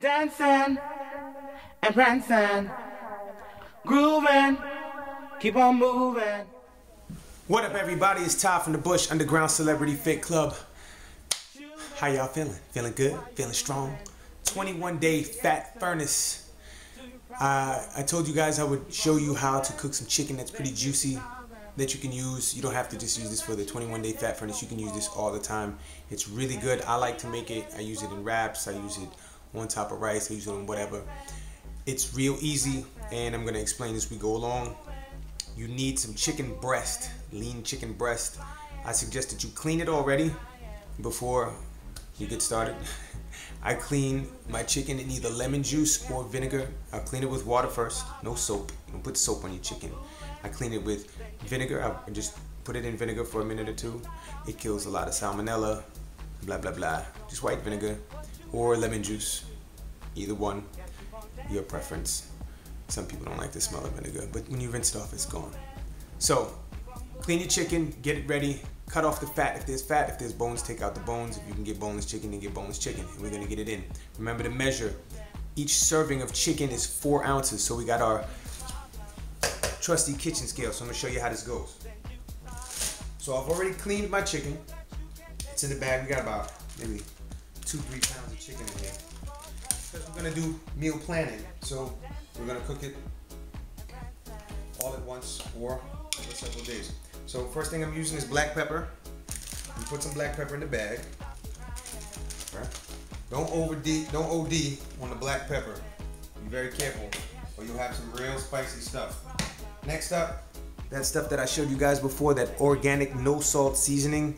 Dancing and prancing, grooving, keep on moving. What up, everybody? It's Tah from the Bush Underground Celebrity Fit Club. How y'all feeling? Feeling good? Feeling strong? 21-day fat furnace. I told you guys I would show you how to cook some chicken that's pretty juicy that you can use. You don't have to just use this for the 21-day fat furnace. You can use this all the time. It's really good. I like to make it. I use it in wraps. I use it on top of rice. I use it on whatever. It's real easy, and I'm going to explain as we go along. You need some chicken breast, lean chicken breast. I suggest that you clean it already before you get started. I clean my chicken in either lemon juice or vinegar. I'll clean it with water first, no soap. Don't put soap on your chicken. I clean it with vinegar. I just put it in vinegar for a minute or two. It kills a lot of salmonella, blah, blah, blah. Just white vinegar or lemon juice, either one, your preference. Some people don't like the smell of vinegar, but when you rinse it off, it's gone. So, clean your chicken, get it ready, cut off the fat if there's fat. If there's bones, take out the bones. If you can get boneless chicken, then get boneless chicken. And we're gonna get it in. Remember to measure. Each serving of chicken is 4 ounces. So we got our trusty kitchen scale. So I'm gonna show you how this goes. So I've already cleaned my chicken. It's in the bag. We got about maybe 2-3 pounds of chicken in here. Because we're gonna do meal planning. So we're gonna cook it all at once or for several days. So first thing I'm using is black pepper. You put some black pepper in the bag. Right? Don't OD on the black pepper. Be very careful, or you'll have some real spicy stuff. Next up, that stuff that I showed you guys before, that organic no salt seasoning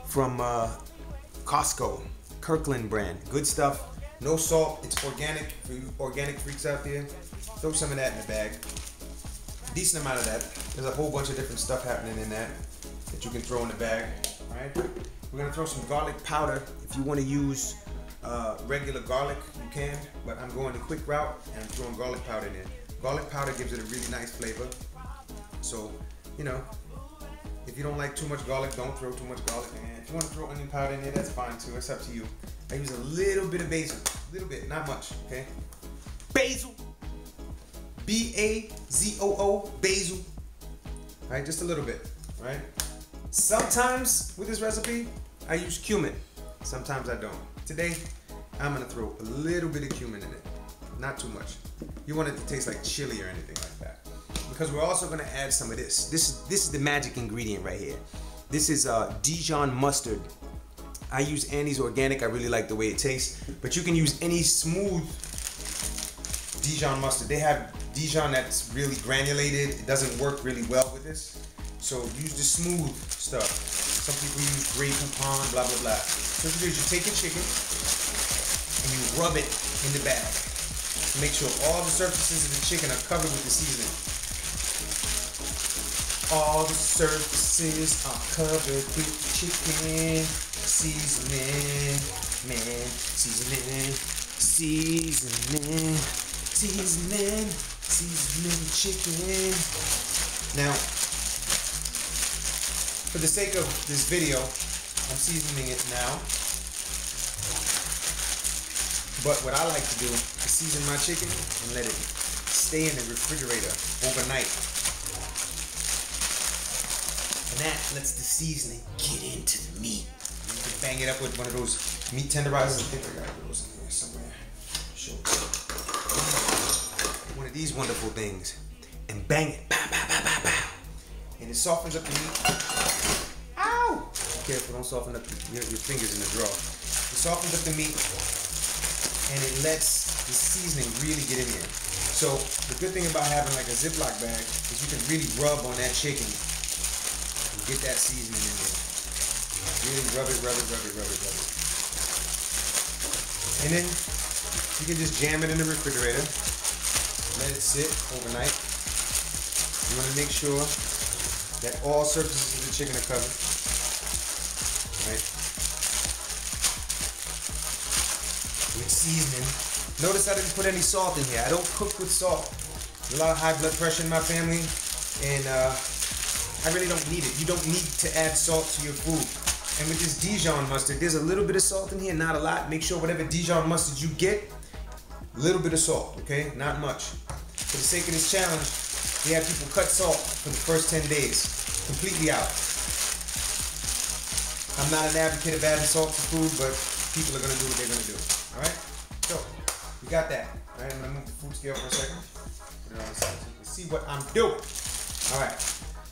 from Costco, Kirkland brand. Good stuff. No salt, it's organic. For you organic freaks out there, throw some of that in the bag. Decent amount of that. There's a whole bunch of different stuff happening in that you can throw in the bag. Alright? We're gonna throw some garlic powder. If you want to use regular garlic, you can, but I'm going the quick route and I'm throwing garlic powder in there. Garlic powder gives it a really nice flavor. So, you know, if you don't like too much garlic, don't throw too much garlic in there. If you want to throw onion powder in there, that's fine too. It's up to you. I use a little bit of basil. A little bit, not much, okay? Basil. B-A-Z-O-O, basil. Alright, just a little bit, right? Sometimes with this recipe, I use cumin. Sometimes I don't. Today, I'm gonna throw a little bit of cumin in it. Not too much. You want it to taste like chili or anything like that. Because we're also gonna add some of this. This is the magic ingredient right here. This is Dijon mustard. I use Annie's organic. I really like the way it tastes. But you can use any smooth Dijon mustard. They have Dijon that's really granulated. It doesn't work really well with this. So use the smooth stuff. Some people use Grey Poupon, blah, blah, blah. So what you do is you take your chicken and you rub it in the bag. Make sure all the surfaces of the chicken are covered with the seasoning. All the surfaces are covered with the chicken seasoning. Man, seasoning, seasoning, seasoning, seasoning chicken. Now, for the sake of this video, I'm seasoning it now. But what I like to do is season my chicken and let it stay in the refrigerator overnight. And that lets the seasoning get into the meat. You can bang it up with one of those meat tenderizers. I think I got those in here somewhere. Sure. One of these wonderful things. And bang it. Pow, pow, pow, pow, pow. And it softens up the meat. Ow! Be careful, don't soften up your fingers in the drawer. It softens up the meat and it lets the seasoning really get in there. So the good thing about having like a Ziploc bag is you can really rub on that chicken and get that seasoning in there. Really rub it, rub it, rub it, rub it, rub it. And then you can just jam it in the refrigerator. Let it sit overnight. You want to make sure that all surfaces of the chicken are covered. Right? With seasoning. Notice I didn't put any salt in here. I don't cook with salt. There's a lot of high blood pressure in my family, and I really don't need it. You don't need to add salt to your food. And with this Dijon mustard, there's a little bit of salt in here, not a lot. Make sure whatever Dijon mustard you get, A little bit of salt, okay? Not much. For the sake of this challenge, we have people cut salt for the first 10 days. Completely out. I'm not an advocate of adding salt to food, but people are gonna do what they're gonna do. Alright? So, we got that. Alright, I'm gonna move the food scale for a second. Put it on the side so you can see what I'm doing. Alright,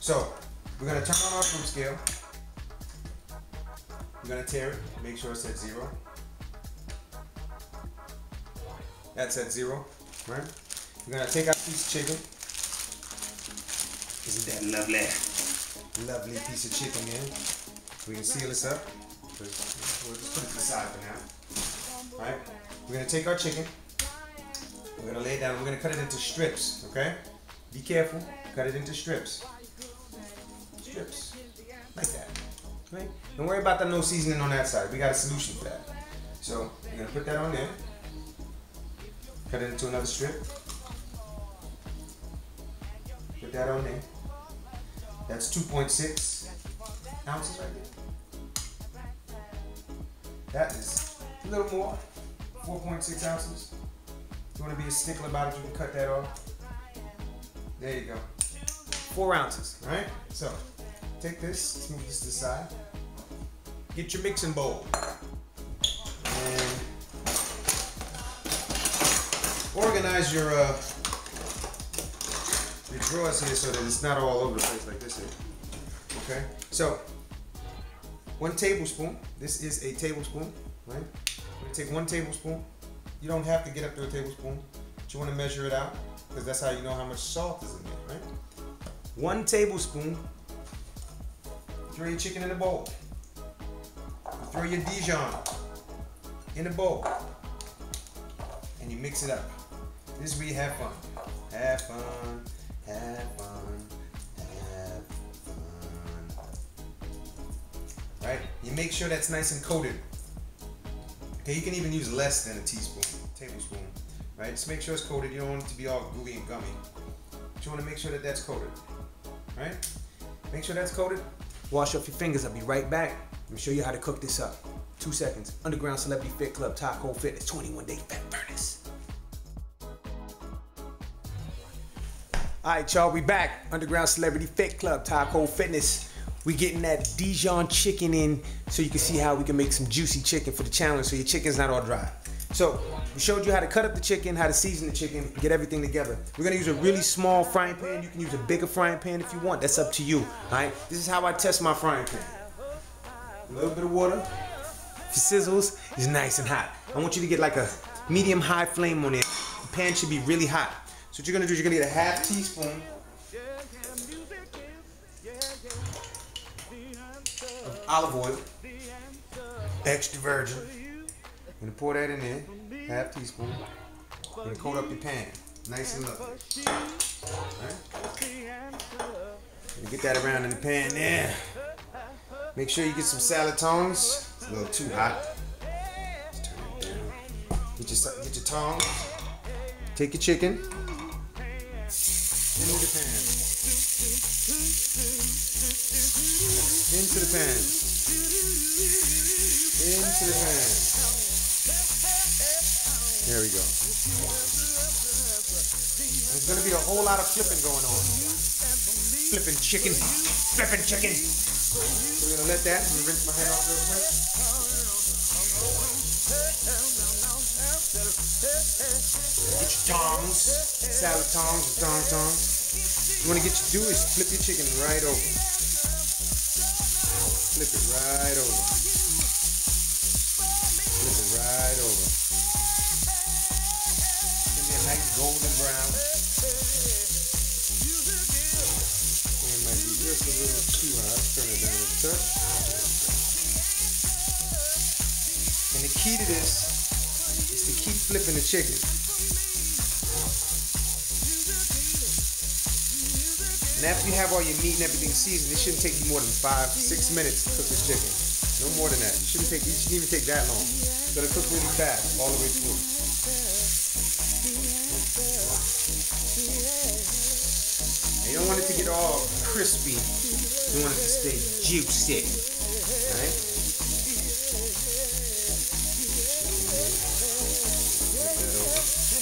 so we're gonna turn on our food scale. We're gonna tear it, make sure it's at 0. That's at 0, right? We're gonna take our piece of chicken. Isn't that lovely? Lovely piece of chicken, man. We can seal this up. We'll just put it to the side for now. Alright? We're gonna take our chicken. We're gonna lay it down. We're gonna cut it into strips, okay? Be careful. Cut it into strips. Strips. Like that. Right? Don't worry about the no seasoning on that side. We got a solution for that. So, we're gonna put that on there. Cut it into another strip. Put that on there. That's 2.6 ounces right there. That is a little more, 4.6 ounces. If you want to be a stickler about it, you can cut that off. There you go. 4 ounces, all right? So, take this, let's move this to the side. Get your mixing bowl. And organize your drawers here so that it's not all over the place like this here. Okay? So, 1 tablespoon. This is a tablespoon, right? We're gonna take 1 tablespoon. You don't have to get up to a tablespoon, but you want to measure it out because that's how you know how much salt is in there, right? 1 tablespoon. Throw your chicken in the bowl. Throw your Dijon in the bowl, and you mix it up. This is where you have fun. Have fun. Have fun. Have fun. Right? You make sure that's nice and coated. Okay, you can even use less than a tablespoon. Right? Just make sure it's coated. You don't want it to be all gooey and gummy. But you want to make sure that that's coated. Right? Make sure that's coated. Wash off your fingers. I'll be right back. Let me show you how to cook this up. 2 seconds. Underground Celebrity Fit Club, TahKole Fintess, 21-day fat furnace. Alright, y'all, we back. Underground Celebrity Fit Club, TahKole Fintess. We getting that Dijon chicken in so you can see how we can make some juicy chicken for the challenge so your chicken's not all dry. So, we showed you how to cut up the chicken, how to season the chicken, get everything together. We're gonna use a really small frying pan. You can use a bigger frying pan if you want. That's up to you, alright? This is how I test my frying pan. A little bit of water. If it sizzles, it's nice and hot. I want you to get like a medium-high flame on it. The pan should be really hot. So what you're gonna do is you're gonna get a ½ teaspoon of olive oil, extra virgin. I'm gonna pour that in there, ½ teaspoon. You're gonna coat up your pan, nice and lovely. Right? Gonna get that around in the pan there. Make sure you get some salad tongs. It's a little too hot. Just turn it down. Get your tongs. Take your chicken. Into the pan. Into the pan. Into the pan. There we go. There's gonna be a whole lot of flipping going on. Flipping chicken. Flipping chicken. So we're gonna let that. I'm gonna rinse my hand off real quick. Get your tongs, salad tongs, tongs. You wanna do is flip your chicken right over. Flip it right over. Flip it right over. Give me a nice golden brown. It might be just a little too hot. Turn it down a touch. And the key to this is to keep flipping the chicken. And after you have all your meat and everything seasoned, it shouldn't take you more than 5-6 minutes to cook this chicken. No more than that. It shouldn't even take that long. It's gonna cook really fast all the way through. And you don't want it to get all crispy. You want it to stay juicy. Alright? Flip that over.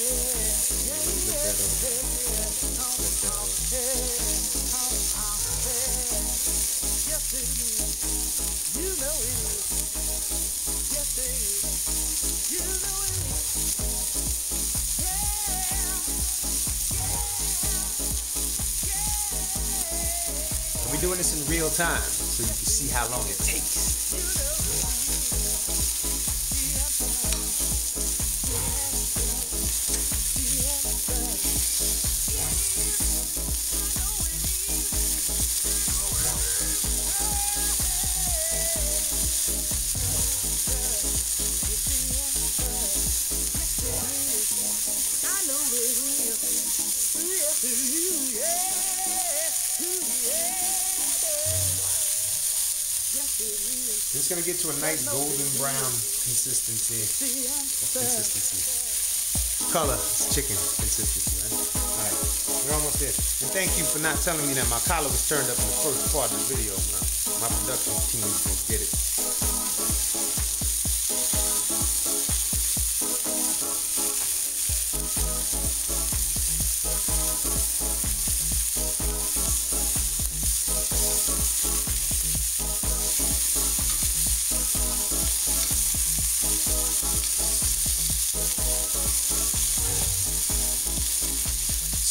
doing this in real time so you can see how long it takes. It's gonna get to a nice golden brown consistency. Color, it's chicken consistency, right? Alright, we're almost there. And thank you for not telling me that my collar was turned up in the first part of the video. My production team is gonna get it.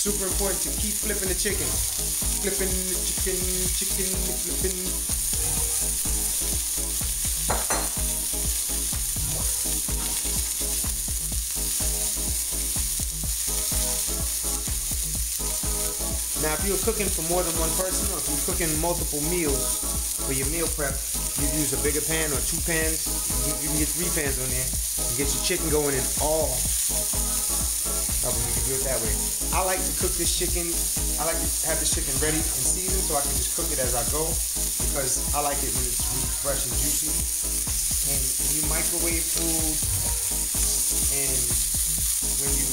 Super important to keep flipping the chicken. Flipping the chicken, flipping. Now, if you're cooking for more than one person, or if you're cooking multiple meals for your meal prep, you use a bigger pan or 2 pans. You can get 3 pans on there and get your chicken going in all. You can do it that way. I like to cook this chicken. I like to have this chicken ready and seasoned so I can just cook it as I go, because I like it when it's really fresh and juicy. And when you microwave food and when you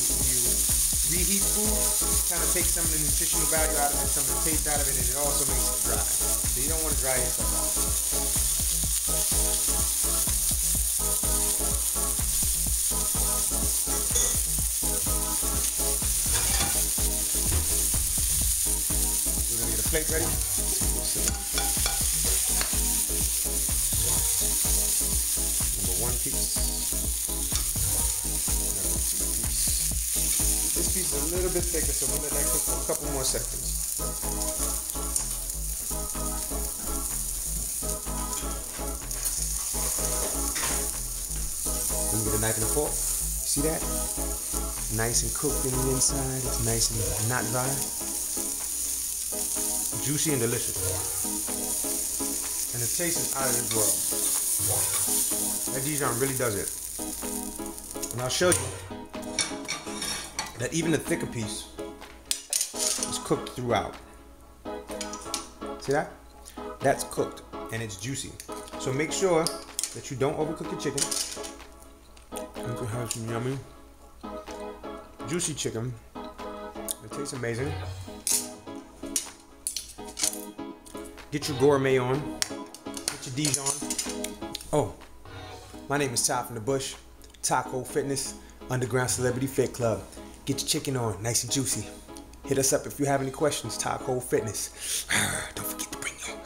reheat food, it kind of takes some of the nutritional value out of it, some of the taste out of it, and it also makes it dry. So you don't want to dry yourself out. Plate ready? Number 1 piece. Number 2 piece. This piece is a little bit thicker, so we'll let that cook for a couple more seconds. Let me get a knife and a fork. See that? Nice and cooked in the inside. It's nice and not dry. Juicy and delicious. And the taste is out of this world. That Dijon really does it. And I'll show you that even the thicker piece is cooked throughout. See that? That's cooked and it's juicy. So make sure that you don't overcook your chicken. You can have some yummy, juicy chicken. It tastes amazing. Get your gourmet on. Get your Dijon. Oh, my name is Tah from the Bush. TahKole Fintess, Underground Celebrity Fit Club. Get your chicken on, nice and juicy. Hit us up if you have any questions. TahKole Fintess. Don't forget to bring your